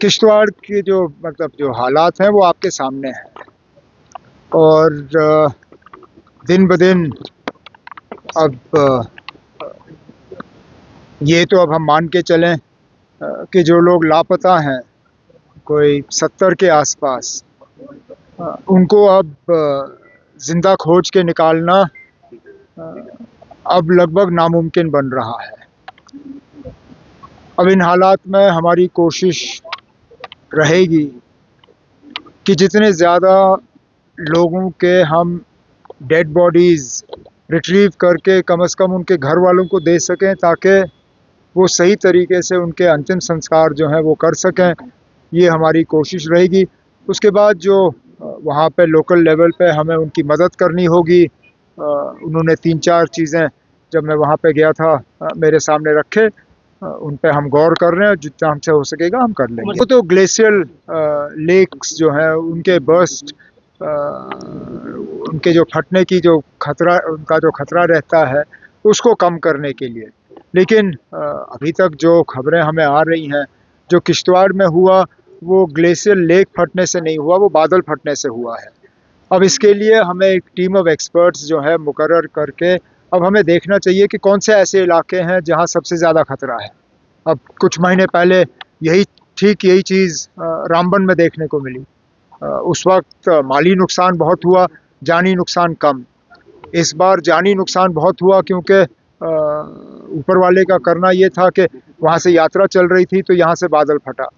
किश्तवाड़ के जो मतलब जो हालात हैं वो आपके सामने हैं और दिन ब दिन अब ये तो अब हम मान के चलें कि जो लोग लापता हैं कोई 70 के आसपास, उनको अब जिंदा खोज के निकालना अब लगभग नामुमकिन बन रहा है। अब इन हालात में हमारी कोशिश रहेगी कि जितने ज़्यादा लोगों के हम डेड बॉडीज़ रिट्रीव करके कम से कम उनके घर वालों को दे सकें ताकि वो सही तरीके से उनके अंतिम संस्कार जो हैं वो कर सकें, ये हमारी कोशिश रहेगी। उसके बाद जो वहाँ पे लोकल लेवल पे हमें उनकी मदद करनी होगी, उन्होंने 3-4 चीज़ें जब मैं वहाँ पे गया था मेरे सामने रखे, उन पे हम गौर कर रहे हैं, जितना हमसे हो सकेगा हम कर लेंगे। वो तो ग्लेशियल लेक्स जो हैं उनके बर्स्ट, उनके जो फटने की जो खतरा, उनका जो खतरा रहता है उसको कम करने के लिए। लेकिन अभी तक जो खबरें हमें आ रही हैं, जो किश्तवाड़ में हुआ वो ग्लेशियल लेक फटने से नहीं हुआ, वो बादल फटने से हुआ है। अब इसके लिए हमें एक टीम ऑफ एक्सपर्ट्स जो है मुकर्रर करके अब हमें देखना चाहिए कि कौन से ऐसे इलाके हैं जहां सबसे ज़्यादा खतरा है। अब कुछ महीने पहले यही चीज़ रामबन में देखने को मिली। उस वक्त माली नुकसान बहुत हुआ, जानी नुकसान कम। इस बार जानी नुकसान बहुत हुआ क्योंकि ऊपर वाले का करना ये था कि वहाँ से यात्रा चल रही थी तो यहाँ से बादल फटा।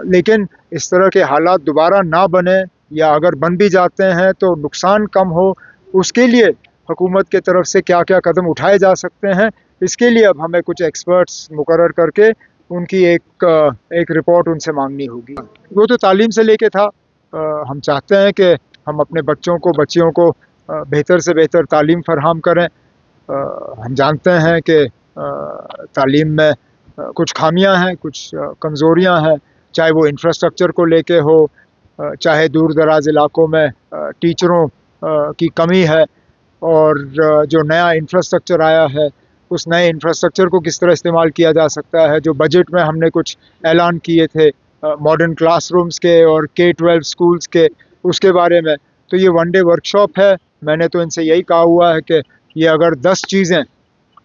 लेकिन इस तरह के हालात दोबारा ना बने, या अगर बन भी जाते हैं तो नुकसान कम हो, उसके लिए हुकूमत के तरफ से क्या क्या कदम उठाए जा सकते हैं, इसके लिए अब हमें कुछ एक्सपर्ट्स मुकर्रर करके उनकी एक रिपोर्ट उनसे मांगनी होगी। वो तो तालीम से लेके था। हम चाहते हैं कि हम अपने बच्चियों को बेहतर से बेहतर तालीम फराहम करें। हम जानते हैं कि तालीम में कुछ खामियां हैं, कुछ कमज़ोरियां हैं, चाहे वो इंफ्रास्ट्रक्चर को लेके हो, चाहे दूर दराज इलाकों में टीचरों की कमी है, और जो नया इंफ्रास्ट्रक्चर आया है उस नए इंफ्रास्ट्रक्चर को किस तरह इस्तेमाल किया जा सकता है। जो बजट में हमने कुछ ऐलान किए थे मॉडर्न क्लासरूम्स के और K-12 स्कूल्स के, उसके बारे में तो ये वन डे वर्कशॉप है। मैंने तो इनसे यही कहा हुआ है कि ये अगर 10 चीज़ें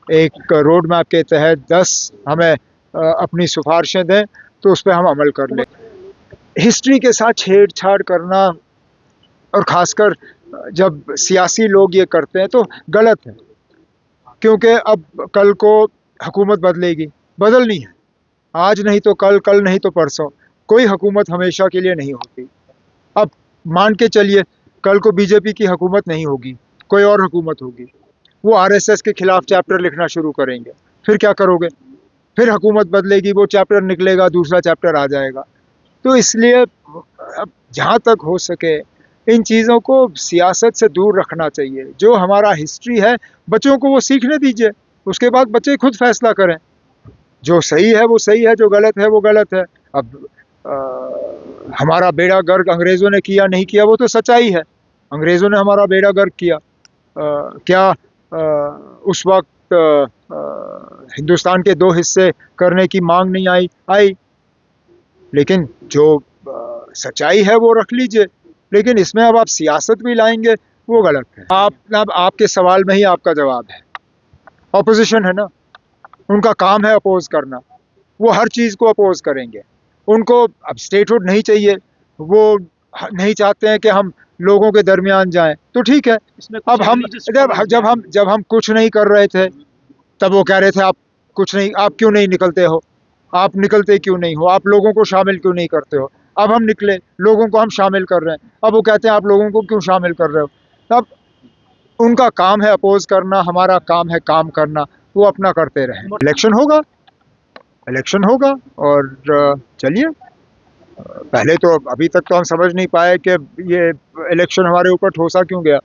एक रोड मैप के तहत 10 हमें अपनी सिफारिशें दें तो उस पर हम अमल कर लें। हिस्ट्री के साथ छेड़छाड़ करना, और ख़ासकर जब सियासी लोग ये करते हैं तो गलत है, क्योंकि अब कल को हुकूमत बदलनी है, आज नहीं तो कल, कल नहीं तो परसों। कोई हुकूमत हमेशा के लिए नहीं होती। अब मान के चलिए कल को बीजेपी की हुकूमत नहीं होगी, कोई और हुकूमत होगी, वो आरएसएस के खिलाफ चैप्टर लिखना शुरू करेंगे, फिर क्या करोगे? फिर हुकूमत बदलेगी, वो चैप्टर निकलेगा, दूसरा चैप्टर आ जाएगा। तो इसलिए अब जहाँ तक हो सके इन चीज़ों को सियासत से दूर रखना चाहिए। जो हमारा हिस्ट्री है बच्चों को वो सीखने दीजिए, उसके बाद बच्चे खुद फैसला करें। जो सही है वो सही है, जो गलत है वो गलत है। अब हमारा बेड़ा गर्क अंग्रेज़ों ने किया नहीं किया वो तो सच्चाई है, अंग्रेज़ों ने हमारा बेड़ा गर्क किया। क्या उस वक्त हिंदुस्तान के 2 हिस्से करने की मांग नहीं आई, लेकिन जो सच्चाई है वो रख लीजिए। लेकिन इसमें अब आप सियासत भी लाएंगे, वो गलत है। अब आपके सवाल में ही आपका जवाब है। ऑपोजिशन है ना, उनका काम है अपोज करना, वो हर चीज़ को अपोज करेंगे। उनको अब स्टेटहुड नहीं चाहिए, वो नहीं चाहते हैं कि हम लोगों के दरमियान जाएं, तो ठीक है। अब हम जब हम कुछ नहीं कर रहे थे तब वो कह रहे थे आप कुछ नहीं, आप क्यों नहीं निकलते हो, आप निकलते क्यों नहीं हो, आप लोगों को शामिल क्यों नहीं करते हो। अब हम निकले, लोगों को हम शामिल कर रहे हैं, अब वो कहते हैं आप लोगों को क्यों शामिल कर रहे हो। अब उनका काम है अपोज करना, हमारा काम है काम करना, वो अपना करते रहें। इलेक्शन होगा और चलिए, पहले तो अभी तक तो हम समझ नहीं पाए कि ये इलेक्शन हमारे ऊपर ठोसा क्यों गया।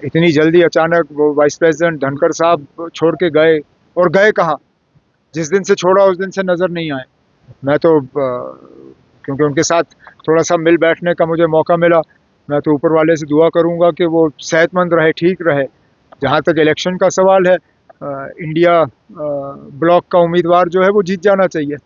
इतनी जल्दी अचानक वो वाइस प्रेसिडेंट धनखड़ साहब छोड़ के गए, और गए कहाँ? जिस दिन से छोड़ा उस दिन से नज़र नहीं आए। मैं तो क्योंकि उनके साथ थोड़ा सा मिल बैठने का मुझे मौका मिला, मैं तो ऊपर वाले से दुआ करूंगा कि वो सेहतमंद रहे, ठीक रहे। जहाँ तक इलेक्शन का सवाल है, इंडिया ब्लॉक का उम्मीदवार जो है वो जीत जाना चाहिए।